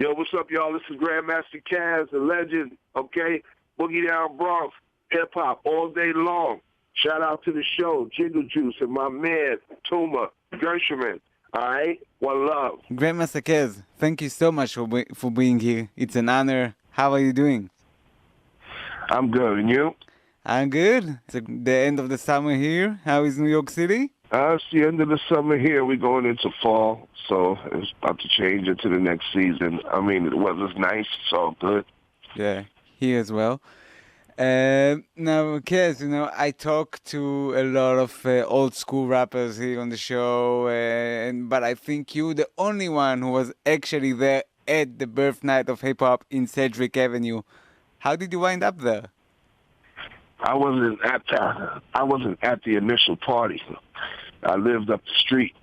Yo, what's up, y'all? This is Grandmaster Caz, the legend, okay? Boogie Down Bronx, hip-hop all day long. Shout out to the show, Jigga Juice, and my man, Tuma, Gershman. All right? One love. Grandmaster Caz, thank you so much for being here. It's an honor. How are you doing? I'm good, and you? I'm good. It's the end of the summer here. How is New York City? It's the end of the summer here. We're going into fall, so it's about to change into the next season. I mean, the weather's nice. It's all good. Yeah, here as well. Now, Kez, I talk to a lot of old school rappers here on the show, but I think you're the only one who was actually there at the birth night of hip-hop in Sedgwick Avenue. How did you wind up there? I wasn't at the initial party. I lived up the street.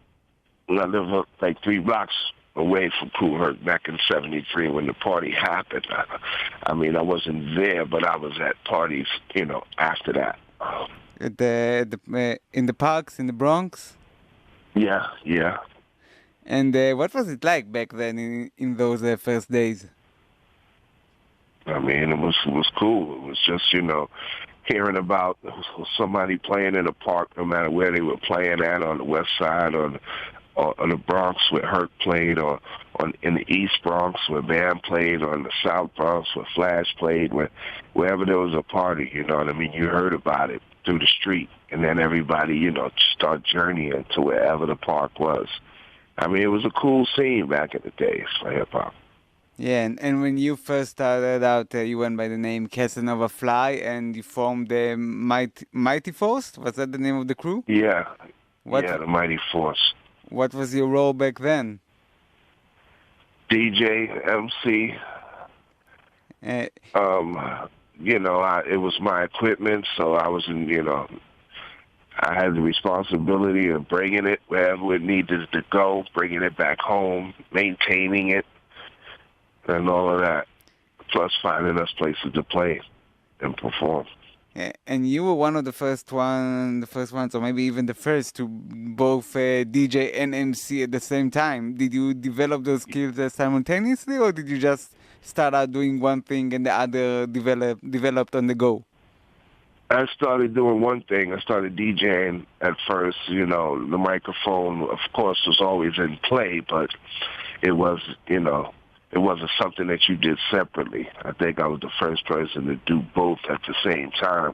I lived up like 3 blocks away from Coolhurst back in '73 when the party happened. I mean, I wasn't there, but I was at parties, after that. In the parks in the Bronx? Yeah. And what was it like back then in those first days? I mean, it was cool. It was just, hearing about somebody playing in a park, no matter where they were playing at, on the west side or the Bronx where Hurt played, or in the East Bronx where Bam played, or in the South Bronx where Flash played, wherever there was a party, you heard about it through the street, and then everybody, start journeying to wherever the park was. I mean, it was a cool scene back in the days for hip-hop. Yeah, and when you first started out, you went by the name Casanova Fly, and you formed the Mighty Force? Was that the name of the crew? Yeah, the Mighty Force. What was your role back then? DJ, MC. It was my equipment, so I was I had the responsibility of bringing it wherever it needed to go, bringing it back home, maintaining it, and all of that, plus finding us places to play and perform. Yeah, and you were one of the first ones, or maybe even the first, to both DJ and MC at the same time. Did you develop those skills simultaneously, or did you just start out doing one thing and the other developed on the go? I started doing one thing. I started DJing at first. The microphone, of course, was always in play, but it was, it wasn't something that you did separately. I think I was the first person to do both at the same time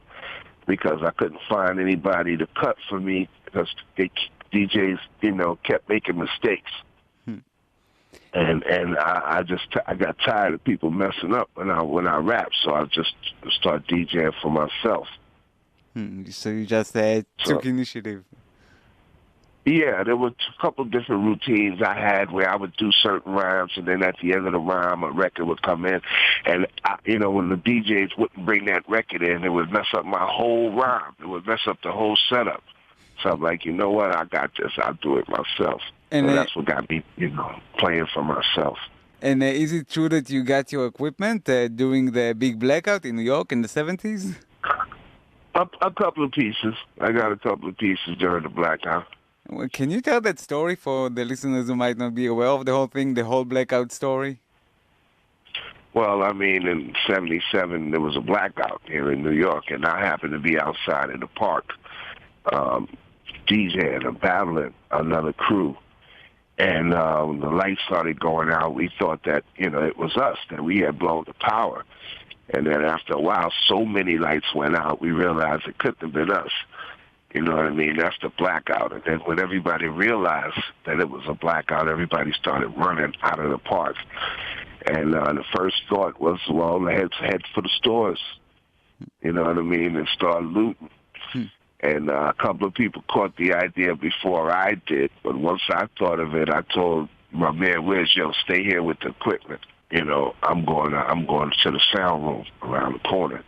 because I couldn't find anybody to cut for me because DJs, kept making mistakes. And I got tired of people messing up when I rap, so I just started DJing for myself. So you just took initiative. Yeah, there were a couple of different routines I had where I would do certain rhymes, and then at the end of the rhyme, a record would come in. And, when the DJs wouldn't bring that record in, it would mess up my whole rhyme. It would mess up the whole setup. So I'm like, you know what? I got this. I'll do it myself. And that's what got me, playing for myself. And is it true that you got your equipment during the big blackout in New York in the 70s? A couple of pieces. I got a couple of pieces during the blackout. Well, can you tell that story for the listeners who might not be aware of the whole thing, the whole blackout story? Well, I mean, in '77, there was a blackout here in New York, and I happened to be outside in the park DJing and battling another crew. And the lights started going out. We thought that, it was us, that we had blown the power. And then after a while, so many lights went out, we realized it couldn't have been us. You know what I mean? That's the blackout. And then when everybody realized that it was a blackout, everybody started running out of the park. And the first thought was, well, let's head for the stores. You know what I mean? And start looting. And a couple of people caught the idea before I did. But once I thought of it, I told my man, where's yo? Stay here with the equipment. I'm going to the sound room around the corner.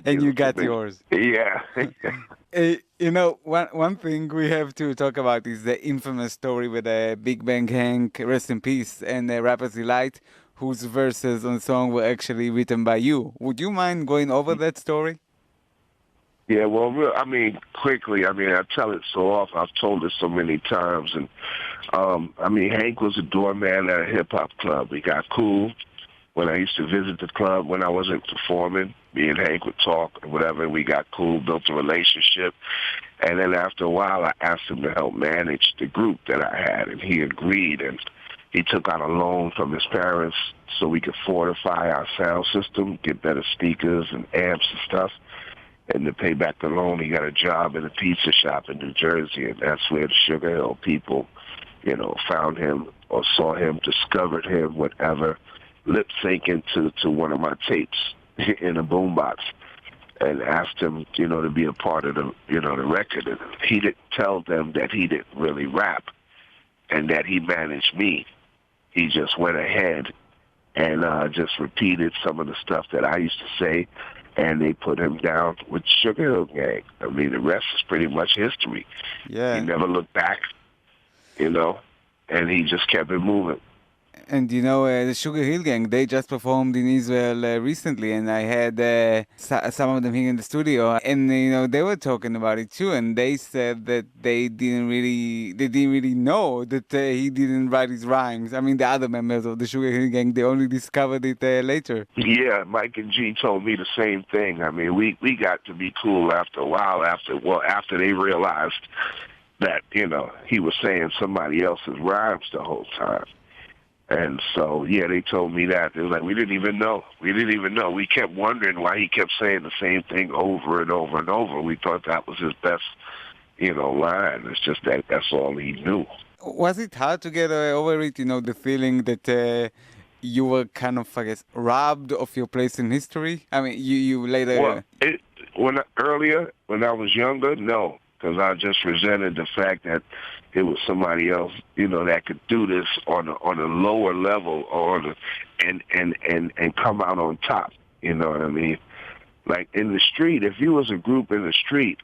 And you got yours. Yeah. One thing we have to talk about is the infamous story with Big Bang Hank, rest in peace, and rapper Dileyght, whose verses on the song were actually written by you. Would you mind going over that story? Yeah, well, quickly, I tell it so often. I've told it so many times, and Hank was a doorman at a hip-hop club. We got cool. When I used to visit the club when I wasn't performing, me and Hank would talk or whatever, and we got cool, built a relationship. And then after a while, I asked him to help manage the group that I had, and he agreed. And he took out a loan from his parents so we could fortify our sound system, get better speakers and amps and stuff. And to pay back the loan, he got a job in a pizza shop in New Jersey, and that's where the Sugar Hill people, found him or saw him, discovered him, whatever, lip syncing to one of my tapes in a boombox, and asked him, to be a part of the, the record. And he didn't tell them that he didn't really rap and that he managed me. He just went ahead and just repeated some of the stuff that I used to say, and they put him down with Sugar Hill Gang. The rest is pretty much history. Yeah. He never looked back, and he just kept it moving. And the Sugar Hill Gang, they just performed in Israel recently, and I had some of them here in the studio, and they were talking about it too, and they said that they didn't really know that he didn't write his rhymes. The other members of the Sugar Hill Gang, they only discovered it later. Yeah, Mike and G told me the same thing. We got to be cool after a while, after they realized that, he was saying somebody else's rhymes the whole time. And so, they told me that. They were like, we didn't even know. We kept wondering why he kept saying the same thing over and over and over. We thought that was his best, line. It's just that that's all he knew. Was it hard to get over it, the feeling that you were kind of, I guess, robbed of your place in history? You later... Well, earlier, when I was younger, no. Because I just resented the fact that it was somebody else, that could do this on a lower level and come out on top. You know what I mean? Like in the street, if you was a group in the street,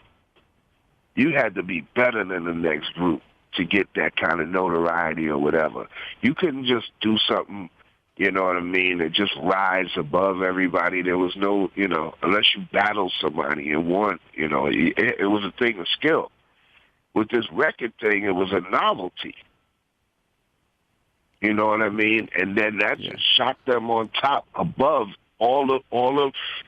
you had to be better than the next group to get that kind of notoriety or whatever. You couldn't just do something, that just rise above everybody. There was no, unless you battled somebody and won, it was a thing of skill. With this record thing, it was a novelty. You know what I mean? And then that just shot them on top, above all of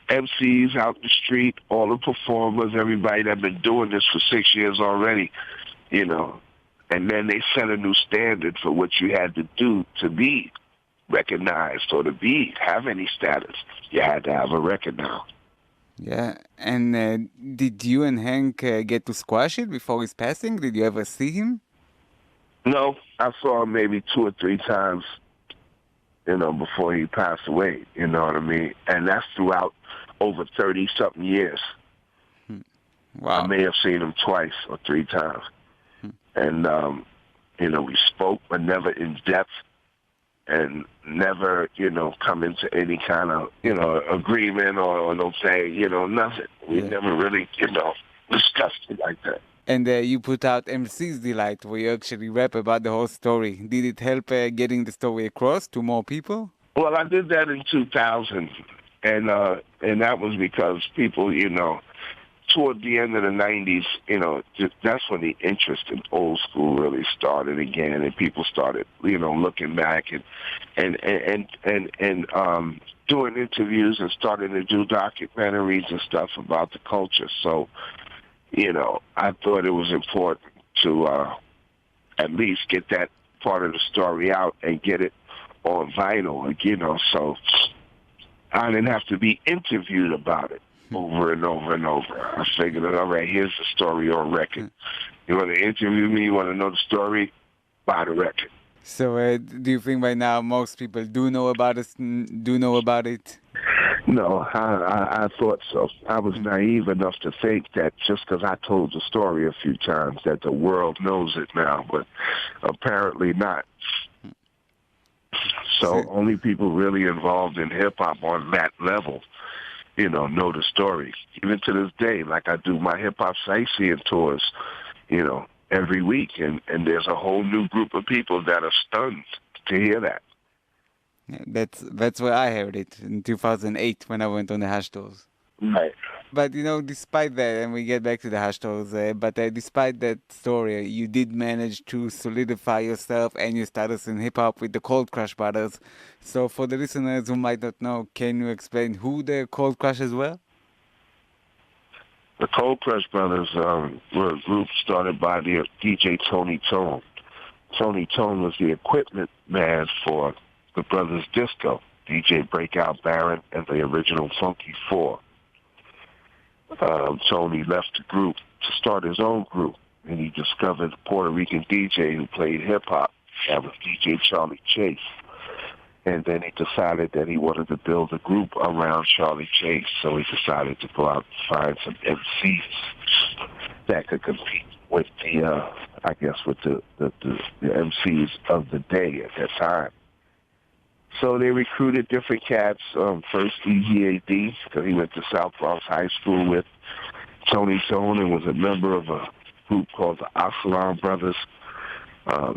MCs out the street, all the performers, everybody that been doing this for 6 years already, And then they set a new standard for what you had to do to be recognized or to have any status. You had to have a record now. Yeah, and did you and Hank get to squash it before his passing? Did you ever see him? No, I saw him maybe 2 or 3 times, before he passed away, you know what I mean? And that's throughout over 30-something years. Wow. I may have seen him 2 or 3 times. And, we spoke, but never in depth. And never, come into any kind of, agreement or no say, nothing. We never really, discussed it like that. And you put out MC's Delight, where you actually rap about the whole story. Did it help getting the story across to more people? Well, I did that in 2000, and that was because people, toward the end of the 90s, that's when the interest in old school really started again, and people started, looking back and doing interviews and starting to do documentaries and stuff about the culture. So, I thought it was important to at least get that part of the story out and get it on vinyl, so I didn't have to be interviewed about it over and over and over. I figured, all right, here's the story on record. You want to interview me? You want to know the story? Buy the record. So do you think by now most people do know about it? No, I thought so. I was naive enough to think that just because I told the story a few times that the world knows it now, but apparently not. So only people really involved in hip-hop on that level, know the story. Even to this day, like I do my hip-hop sightseeing tours, every week, and there's a whole new group of people that are stunned to hear that. Yeah, that's where I heard it in 2008 when I went on the hash tours. Right. But, despite that, and we get back to the hashtags, but despite that story, you did manage to solidify yourself and your status in hip-hop with the Cold Crush Brothers. So for the listeners who might not know, can you explain who the Cold Crushers were? The Cold Crush Brothers were a group started by the DJ Tony Tone. Tony Tone was the equipment man for the Brothers Disco, DJ Breakout Baron, and the original Funky Four. Tony left the group to start his own group, and he discovered a Puerto Rican DJ who played hip-hop. That was DJ Charlie Chase. And then he decided that he wanted to build a group around Charlie Chase, so he decided to go out and find some MCs that could compete with the MCs of the day at that time. So they recruited different cats. First, EGAD, because he went to South Bronx High School with Tony Tone and was a member of a group called the Aslan Brothers.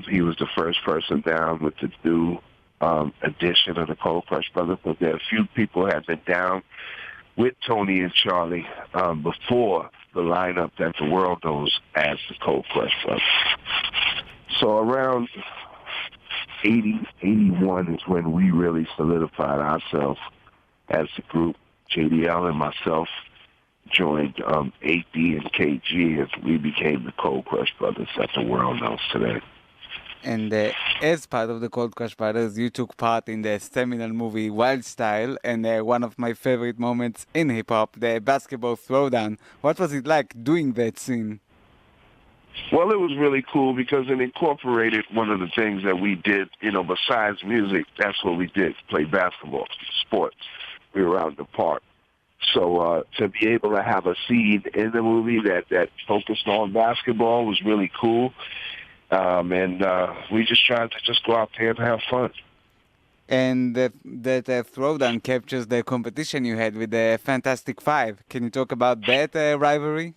He was the first person down with the new edition of the Cold Crush Brothers, but there are a few people had been down with Tony and Charlie before the lineup that the world knows as the Cold Crush Brothers. So around 80, 81 is when we really solidified ourselves as a group. JDL and myself joined AD and KG as we became the Cold Crush Brothers that the world knows today. And as part of the Cold Crush Brothers, you took part in the seminal movie Wild Style, and one of my favorite moments in hip-hop, the basketball throwdown. What was it like doing that scene? Well, it was really cool because it incorporated one of the things that we did, besides music. That's what we did, play basketball, sports. We were out in the park. So to be able to have a scene in the movie that focused on basketball was really cool. And we just tried to go out there and have fun. And that throwdown captures the competition you had with the Fantastic Five. Can you talk about that rivalry?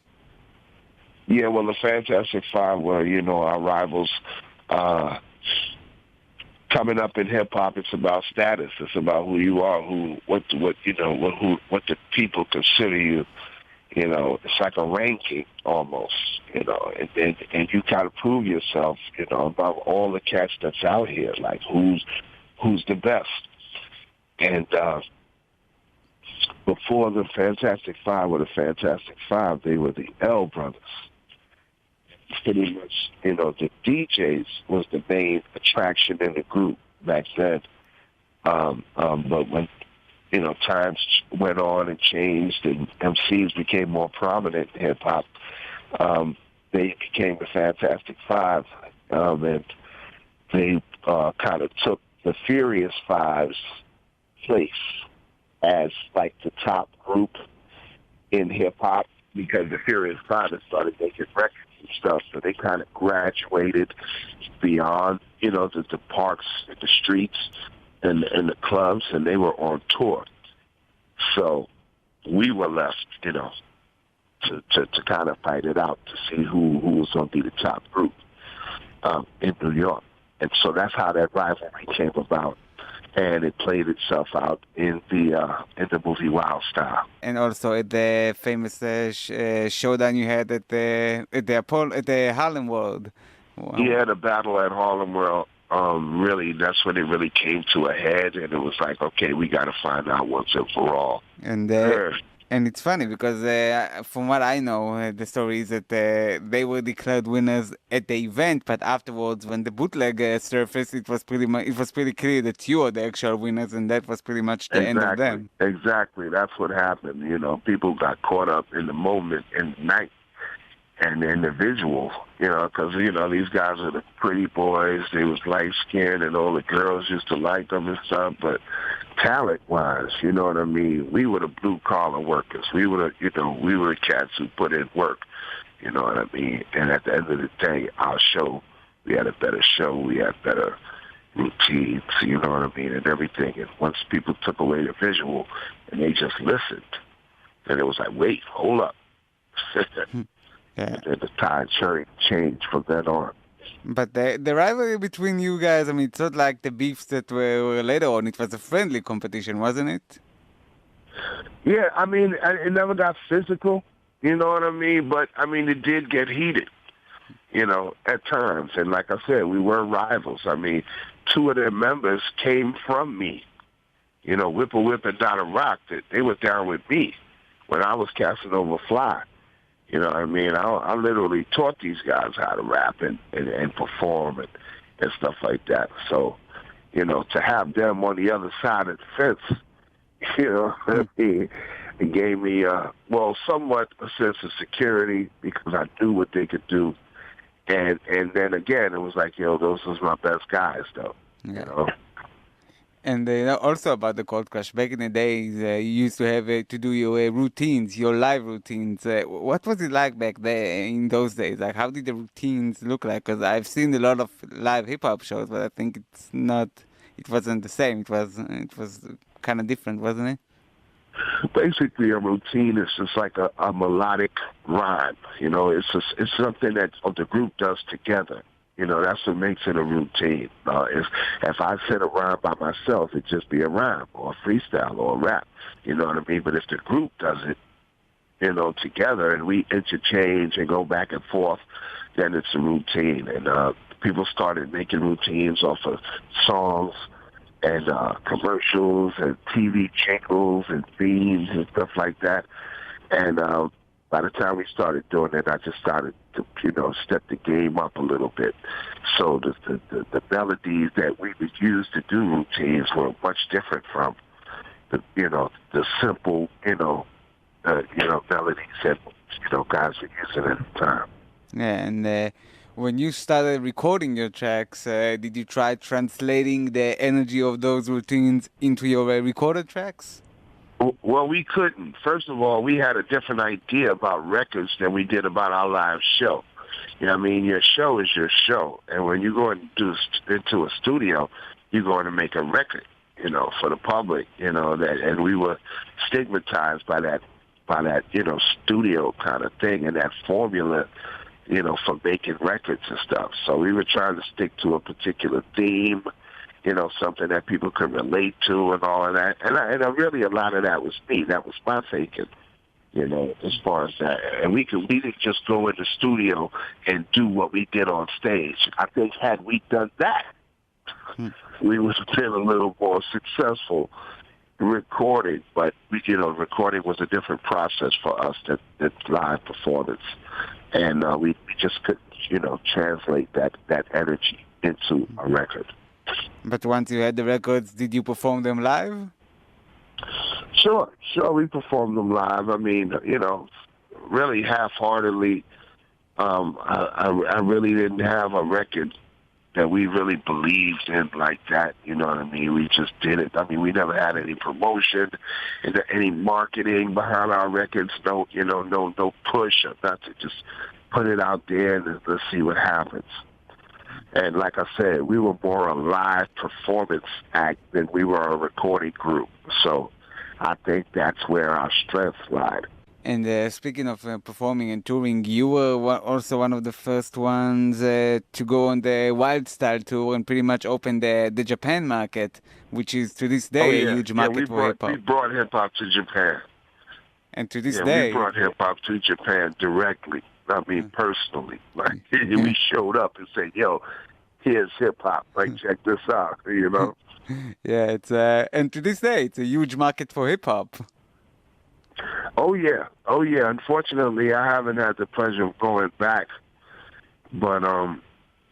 Yeah, well, the Fantastic Five were, our rivals. Coming up in hip hop, it's about status. It's about who you are, what the people consider you. It's like a ranking almost, and you kind of prove yourself, about all the cats that's out here, like who's the best. And before the Fantastic Five were the Fantastic Five, they were the L Brothers. Pretty much, the DJs was the main attraction in the group back then. But when times went on and changed and MCs became more prominent in hip-hop, they became the Fantastic Five, and they kind of took the Furious Five's place as, like, the top group in hip-hop because the Furious Five had started making records and stuff, so they kind of graduated beyond, the parks, the streets, and the clubs, and they were on tour. So we were left, to kind of fight it out to see who was going to be the top group in New York. And so that's how that rivalry came about, and it played itself out in the movie Wild Style. And also at the famous showdown you had at the Harlem World. Wow. Yeah, the battle at Harlem World. Really, that's when it really came to a head, and it was like, okay, we got to find out once and for all. And it's funny because from what I know, the story is that they were declared winners at the event, but afterwards, when the bootleg surfaced, it was pretty clear that you are the actual winners, and that was pretty much the end of them. Exactly, that's what happened. People got caught up in the moment and night. And in the visual, because, these guys are the pretty boys. They was light-skinned, and all the girls used to like them and stuff. But talent-wise, you know what I mean? We were the blue-collar workers. We were the cats who put in work, you know what I mean? And at the end of the day, our show, we had a better show. We had better routines, you know what I mean, and everything. And once people took away the visual and they just listened, then it was like, wait, hold up. Yeah. And the tide changed from then on. But the rivalry between you guys, I mean, it's not like the beefs that were later on. It was a friendly competition, wasn't it? Yeah, I mean, it never got physical, you know what I mean? But, I mean, it did get heated, you know, at times. And like I said, we were rivals. I mean, two of their members came from me. You know, Whip and Donna Rock, they were down with me when I was casting over Fly. You know what I mean? I literally taught these guys how to rap and perform and stuff like that. So, you know, to have them on the other side of the fence, you know, it gave me, somewhat a sense of security because I knew what they could do. And then again, it was like, those was my best guys, though. Yeah. You know? And also about the Cold Crush, back in the days, you used to have to do your routines, your live routines. What was it like back there in those days? Like, how did the routines look like? Because I've seen a lot of live hip-hop shows, but I think it wasn't the same. It was kind of different, wasn't it? Basically, a routine is just like a melodic rhyme. You know, it's something that the group does together. You know, that's what makes it a routine. If I said a rhyme by myself, it'd just be a rhyme or a freestyle or a rap. You know what I mean? But if the group does it, you know, together and we interchange and go back and forth, then it's a routine. And people started making routines off of songs and commercials and TV jingles and themes and stuff like that. And by the time we started doing it, I just started to, step the game up a little bit. So the melodies that we would use to do routines were much different from the simple, melodies that, guys were using at the time. Yeah, and when you started recording your tracks, did you try translating the energy of those routines into your recorded tracks? Well, we couldn't. First of all, we had a different idea about records than we did about our live show. You know what I mean? Your show is your show. And when you go into a studio, you're going to make a record, for the public, and we were stigmatized by that, studio kind of thing and that formula, for making records and stuff. So we were trying to stick to a particular theme, something that people could relate to and all of that. And really a lot of that was me. That was my thinking, as far as that. And we didn't just go in the studio and do what we did on stage. I think had we done that, we would have been a little more successful recording. But, recording was a different process for us than live performance. And we just couldn't, translate that energy into a record. But once you had the records, did you perform them live? Sure, we performed them live. I mean, really half-heartedly. I really didn't have a record that we really believed in like that, you know what I mean? We just did it. I mean, we never had any promotion, any marketing behind our records, no push or nothing. Just put it out there and let's see what happens. And like I said, we were more a live performance act than we were a recording group. So I think that's where our strengths lied. And speaking of performing and touring, you were also one of the first ones to go on the Wild Style tour and pretty much open the Japan market, which is to this day a huge market for hip-hop. We brought hip-hop to Japan. And to this day... we brought hip-hop to Japan directly. I mean, personally. Like, we showed up and said, here's hip-hop. Like, check this out, Yeah, it's and to this day, it's a huge market for hip-hop. Oh yeah. Unfortunately, I haven't had the pleasure of going back, but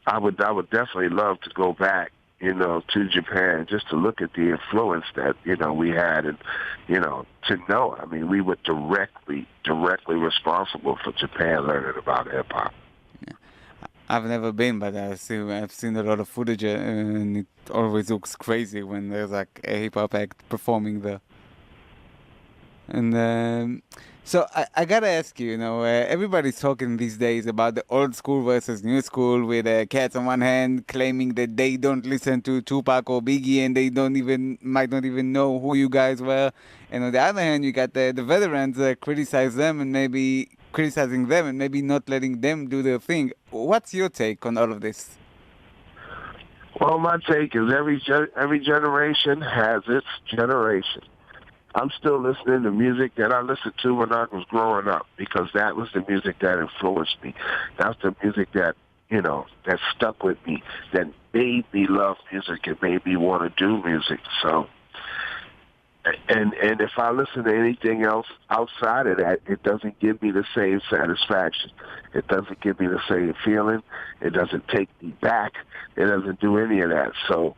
I would definitely love to go back, to Japan just to look at the influence that we had, and to know. I mean, we were directly responsible for Japan learning about hip hop. Yeah. I've never been, but I've seen a lot of footage, and it always looks crazy when there's like a hip hop act performing there. And so I gotta ask you, everybody's talking these days about the old school versus new school, with Caz on one hand claiming that they don't listen to Tupac or Biggie and they might not even know who you guys were, and on the other hand you got the veterans criticizing them and maybe not letting them do their thing. What's your take on all of this? Well, my take is every generation has its generation. I'm still listening to music that I listened to when I was growing up because that was the music that influenced me. That's the music that, that stuck with me, that made me love music and made me want to do music. So, and if I listen to anything else outside of that, it doesn't give me the same satisfaction. It doesn't give me the same feeling. It doesn't take me back. It doesn't do any of that. So,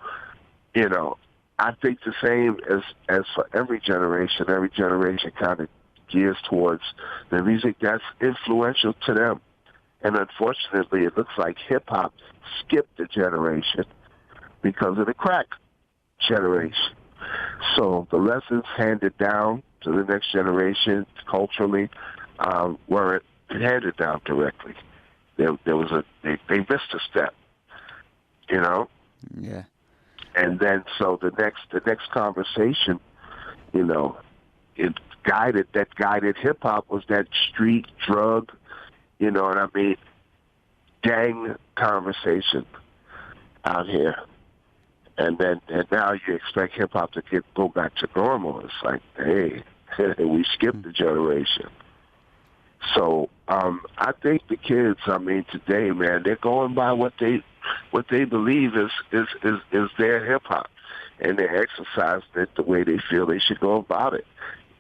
I think the same as for every generation kind of gears towards the music that's influential to them. And unfortunately, it looks like hip-hop skipped a generation because of the crack generation. So the lessons handed down to the next generation culturally weren't handed down directly. There was they missed a step, Yeah. And then so the next conversation, that guided hip hop was that street drug, gang conversation out here. And now you expect hip hop to go back to normal. It's like, hey, we skipped the generation. So I think the kids, today, man, they're going by what they believe is their hip hop, and they're exercising it the way they feel they should go about it.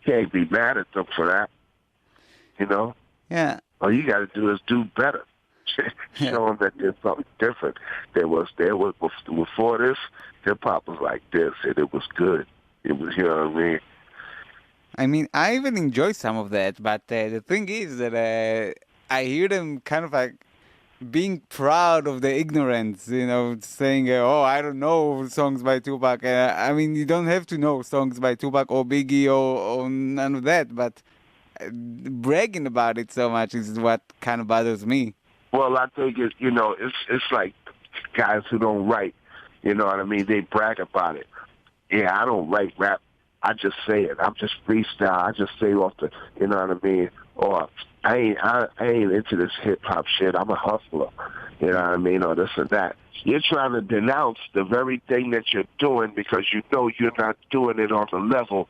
You can't be mad at them for that, Yeah. All you got to do is do better. Show them that there's something different. There was before this, hip hop was like this, and it was good. It was, I even enjoy some of that, but the thing is that I hear them kind of like being proud of the ignorance, saying, I don't know songs by Tupac. You don't have to know songs by Tupac or Biggie or none of that, but bragging about it so much is what kind of bothers me. Well, I think it's like guys who don't write, they brag about it. Yeah, I don't write rap. I just say it. I'm just freestyle. I just say off the, Or I ain't into this hip hop shit. I'm a hustler. Or this and that. You're trying to denounce the very thing that you're doing because you're not doing it on the level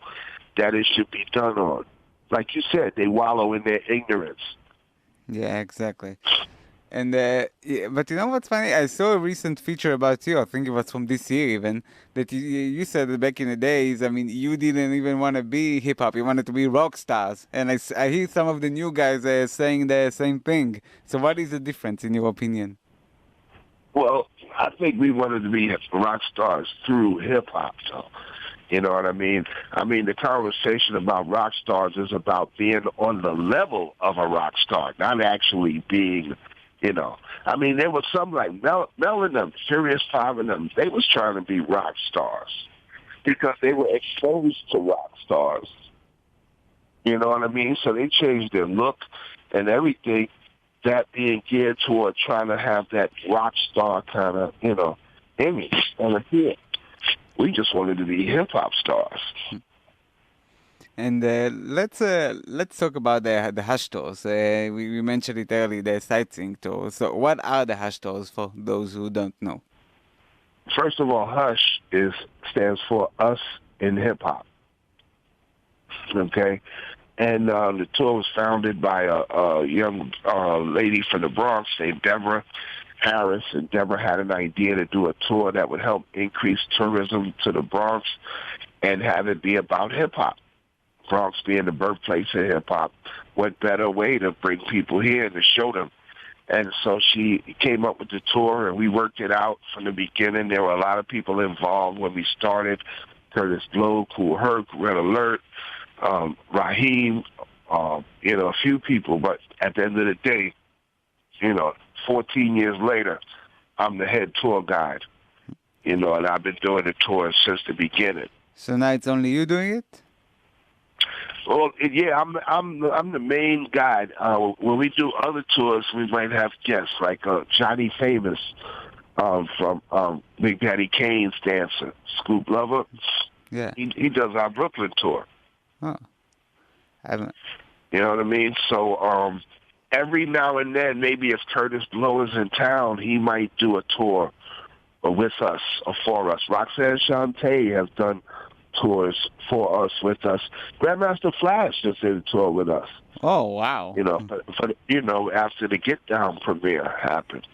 that it should be done on. Like you said, they wallow in their ignorance. Yeah, exactly. And but you know what's funny? I saw a recent feature about you. I think it was from this year even. That you said that back in the days. You didn't even want to be hip hop. You wanted to be rock stars. And I hear some of the new guys saying the same thing. So what is the difference in your opinion? Well, I think we wanted to be rock stars through hip hop. So, you know what I mean? The conversation about rock stars is about being on the level of a rock star, not actually being. There was some like Mel and them, Furious 5 and them, they was trying to be rock stars because they were exposed to rock stars. You know what I mean? So they changed their look and everything, that being geared toward trying to have that rock star kind of, image on the head. We just wanted to be hip-hop stars. And let's talk about the hash tours. We mentioned it earlier, the sightseeing tours. So what are the hash tours for those who don't know? First of all, Hush stands for Us in Hip Hop. Okay? And the tour was founded by a young lady from the Bronx named Deborah Harris. And Deborah had an idea to do a tour that would help increase tourism to the Bronx and have it be about hip-hop. Bronx being the birthplace of hip-hop, what better way to bring people here and to show them. And so she came up with the tour, and we worked it out from the beginning. There were a lot of people involved when we started. Curtis Blow, Cool Herc, Red Alert, Raheem, a few people. But at the end of the day, 14 years later, I'm the head tour guide, and I've been doing the tour since the beginning. So now it's only you doing it? Well, yeah, I'm the main guide. When we do other tours, we might have guests like Johnny Famous from Big Daddy Kane's dancer, Scoop Lover. Yeah, he does our Brooklyn tour. Oh, I haven't. You know what I mean? So every now and then, maybe if Curtis Blow is in town, he might do a tour with us or for us. Roxanne Shante has done tours for us, with us. Grandmaster Flash just did a tour with us. Oh, wow. After the Get Down premiere happened.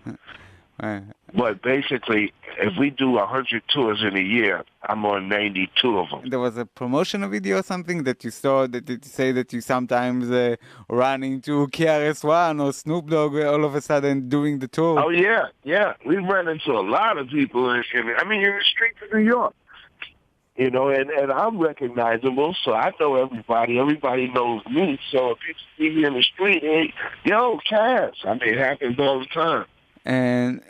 But basically, if we do 100 tours in a year, I'm on 92 of them. There was a promotional video or something that you saw that did say that you sometimes run into KRS-One or Snoop Dogg all of a sudden doing the tour. Oh, yeah. We run into a lot of people in the streets of New York. And I'm recognizable, so I know everybody. Everybody knows me. So if you see me in the street, hey, yo, Caz. It happens all the time. And,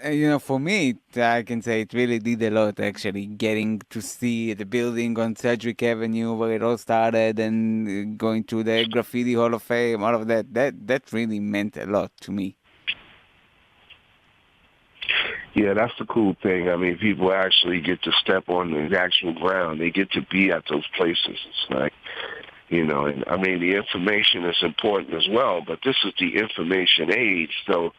for me, I can say it really did a lot, actually, getting to see the building on Sedgwick Avenue where it all started and going to the Graffiti Hall of Fame, all of that. That really meant a lot to me. Yeah, that's the cool thing. People actually get to step on the actual ground. They get to be at those places. It's like, the information is important as well, but this is the information age, so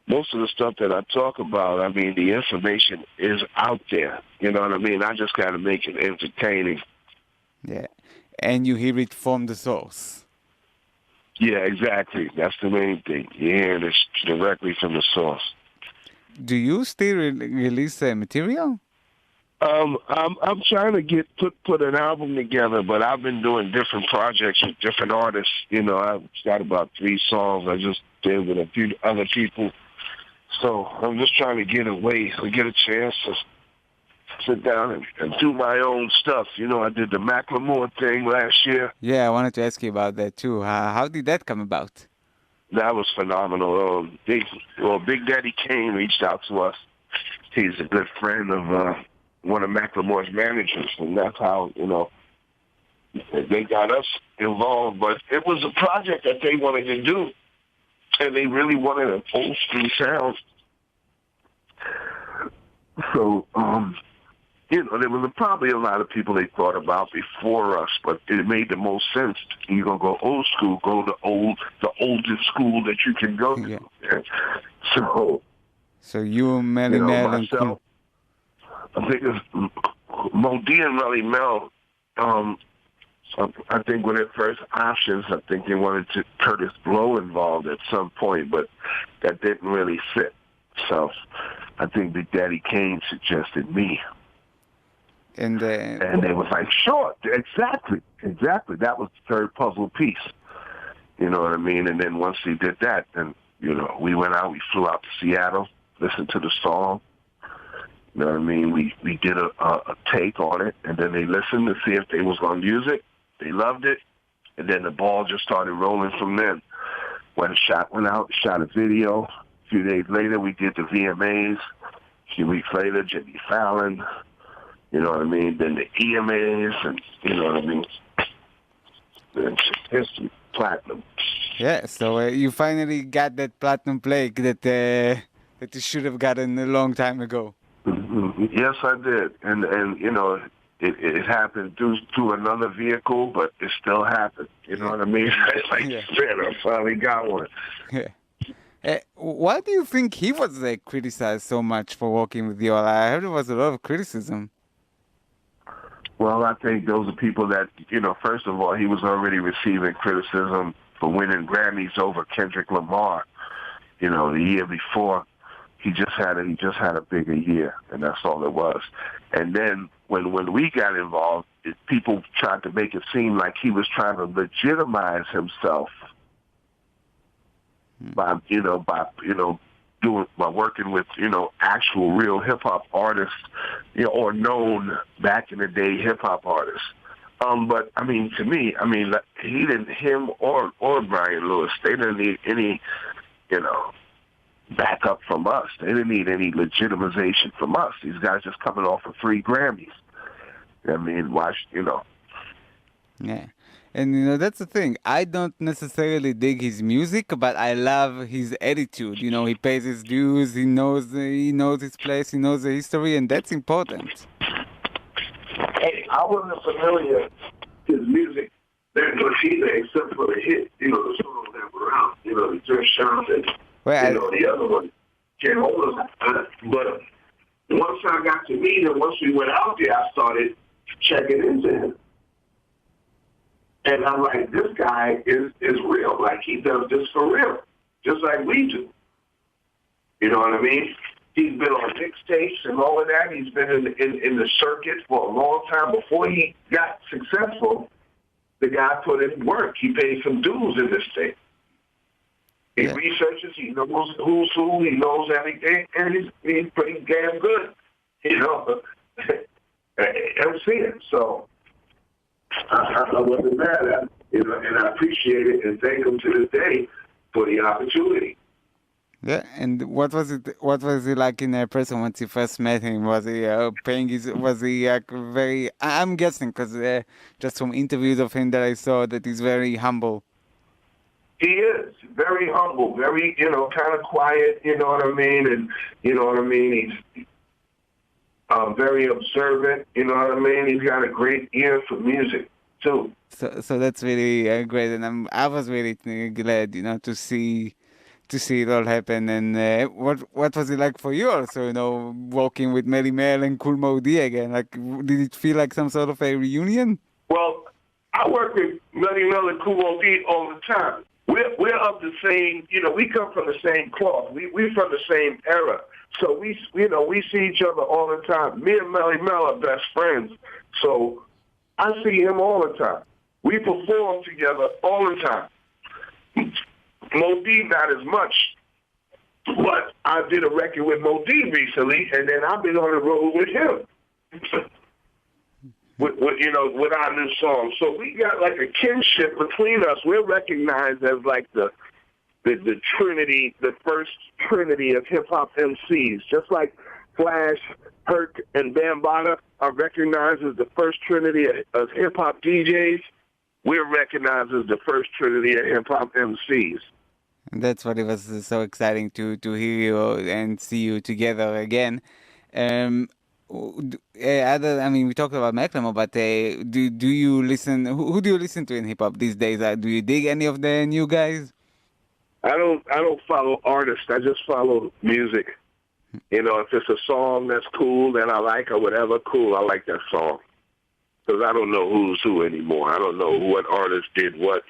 most of the stuff that I talk about, the information is out there. You know what I mean? I just got to make it entertaining. Yeah. And you hear it from the source. Yeah, exactly. That's the main thing. You're hearing it directly from the source. Do you still release material? I'm trying to put an album together, but I've been doing different projects with different artists. I've got about 3 songs I just did with a few other people. So I'm just trying to get away, get a chance to sit down and do my own stuff. I did the Macklemore thing last year. Yeah, I wanted to ask you about that too. How did that come about? That was phenomenal. Big Daddy Kane reached out to us. He's a good friend of one of Macklemore's managers, and that's how, they got us involved. But it was a project that they wanted to do. And they really wanted an old school sound. So, there was probably a lot of people they thought about before us, but it made the most sense. You're going to go old school, go to the oldest school that you can go to. Yeah. So you, Melly Mel, myself, I think it's Modi and Melly Mel. I think when their first options, I think they wanted to Curtis Blow involved at some point, but that didn't really fit. So I think Big Daddy Kane suggested me. And they was like, sure, exactly. That was the third puzzle piece. You know what I mean? And then once he did that, then, we went out, we flew out to Seattle, listened to the song. You know what I mean? We did a take on it, and then they listened to see if they was going to use it. They loved it, and then the ball just started rolling from then. When the shot went out, shot a video. A few days later, we did the VMAs. A few weeks later, Jimmy Fallon. You know what I mean? Then the EMAs, and you know what I mean? Then history, platinum. Yeah, so you finally got that platinum plaque that you should have gotten a long time ago. Mm-hmm. Yes, I did, and it happened through another vehicle, but it still happened. You know what I mean? I finally got one. Yeah. Why do you think he was criticized so much for working with you? I heard there was a lot of criticism. Well, I think those are people that, first of all, he was already receiving criticism for winning Grammys over Kendrick Lamar, the year before. He just had a bigger year, and that's all it was. And then when we got involved, people tried to make it seem like he was trying to legitimize himself by working with actual real hip hop artists, or known back in the day hip hop artists. But to me, him or Brian Lewis, they didn't need any, back up from us. They didn't need any legitimization from us. These guys just coming off of 3 Grammys. Yeah. And that's the thing. I don't necessarily dig his music, but I love his attitude. He pays his dues, he knows his place, he knows the history, and that's important. Hey, I wasn't familiar with his music except for the hit, the songs that were out, the Just Shot and the other one, Can't Hold Us. But once I got to meet him, once we went out there, I started checking into him. And I'm like, this guy is real. Like, he does this for real, just like we do. You know what I mean? He's been on mixtapes and all of that. He's been in the circuit for a long time. Before he got successful, the guy put in work. He paid some dues in this state. He researches. He knows who's who. He knows everything, and he's pretty damn good. You know, MCing. So I wasn't mad at him, you know, and I appreciate it and thank him to this day for the opportunity. Yeah, and what was he like in person once you first met him? Was he was he very, I'm guessing, because just from interviews of him that I saw, that he's very humble. He is very humble, very, you know, kind of quiet, you know what I mean? And, you know what I mean? He's very observant, you know what I mean? He's got a great ear for music, too. So that's really great, and I was really glad, you know, to see it all happen. And what was it like for you also, you know, working with Melly Mel and Kool Moe Dee again? Like, did it feel like some sort of a reunion? Well, I work with Melly Mel and Kool Moe Dee all the time. We're of the same, you know, we come from the same cloth. We're from the same era. So we see each other all the time. Me and Melly Mel are best friends. So I see him all the time. We perform together all the time. Moe Dee not as much, but I did a record with Moe Dee recently, and then I've been on the road with him. with our new song. So we got like a kinship between us. We're recognized as like the trinity, the first trinity of hip-hop MCs. Just like Flash, Herc, and Bambaataa are recognized as the first trinity of hip-hop DJs, we're recognized as the first trinity of hip-hop MCs. That's what it was so exciting to hear you and see you together again. I mean, we talked about Macklemore, but do you listen? Who do you listen to in hip hop these days? Do you dig any of the new guys? I don't follow artists. I just follow music. You know, if it's a song that's cool that I like or whatever, cool, I like that song. Because I don't know who's who anymore. I don't know what artist did what.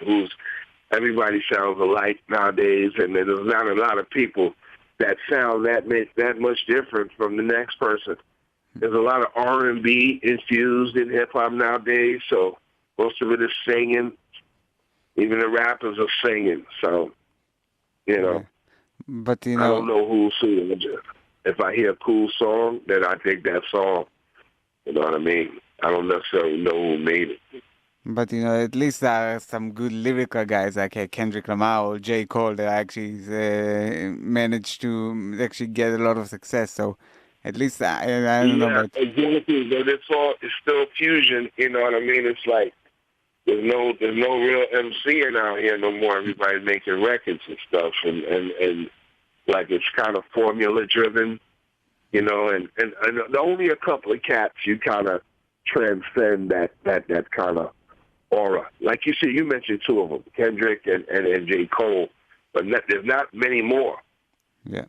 Everybody sounds alike nowadays, and there's not a lot of people that sound that much different from the next person. There's a lot of R&B infused in hip-hop nowadays, so most of it is singing. Even the rappers are singing, so, you know. But, you know, I don't know who's who. If I hear a cool song, then I dig that song. You know what I mean? I don't necessarily know who made it. But, you know, at least there are some good lyrical guys like Kendrick Lamar or J. Cole that actually managed to actually get a lot of success. So at least I don't know about... Exactly, but it's still fusion, you know what I mean? It's like there's no real MCing out here no more. Everybody's making records and stuff, and like it's kind of formula driven, you know, and only a couple of cats you kind of transcend that kind of aura. Like you said, you mentioned two of them, Kendrick and J. Cole, but there's not many more. Yeah.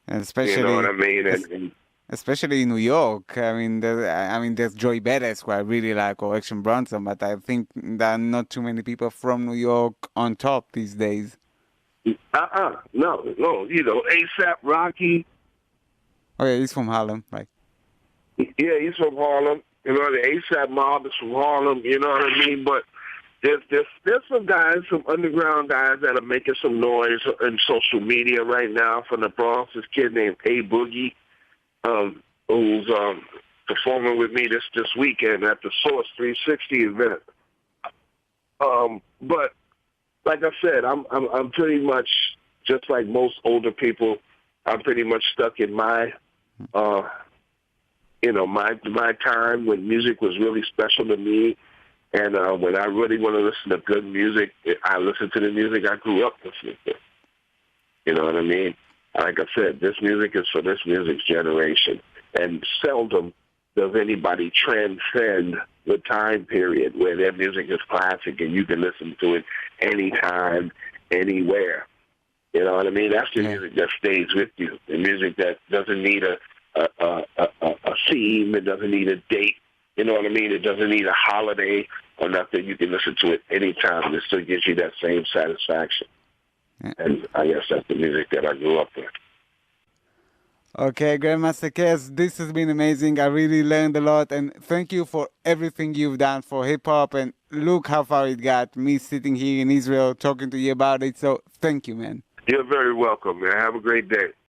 And especially, you know what I mean? And especially in New York. I mean, there's Joey Badass, who I really like, or Action Bronson, but I think there are not too many people from New York on top these days. No. You know, A$AP Rocky. Oh, yeah, he's from Harlem, right? Yeah, he's from Harlem. You know, the A$AP mob is from Harlem, you know what I mean? But there's some guys, some underground guys that are making some noise in social media right now from the Bronx. This kid named A Boogie, who's performing with me this weekend at the Source 360 event. But like I said, I'm pretty much just like most older people. I'm pretty much stuck in my my time when music was really special to me. And when I really want to listen to good music, I listen to the music I grew up listening to. You know what I mean? Like I said, this music is for this music's generation. And seldom does anybody transcend the time period where their music is classic and you can listen to it anytime, anywhere. You know what I mean? That's the music that stays with you. The music that doesn't need a theme. It doesn't need a date. You know what I mean? It doesn't need a holiday or nothing. You can listen to it anytime, and it still gives you that same satisfaction. Yeah. And I guess that's the music that I grew up with. Okay, Grandmaster Caz, this has been amazing. I really learned a lot, and thank you for everything you've done for hip-hop, and look how far it got, me sitting here in Israel talking to you about it, so thank you, man. You're very welcome, man. Have a great day.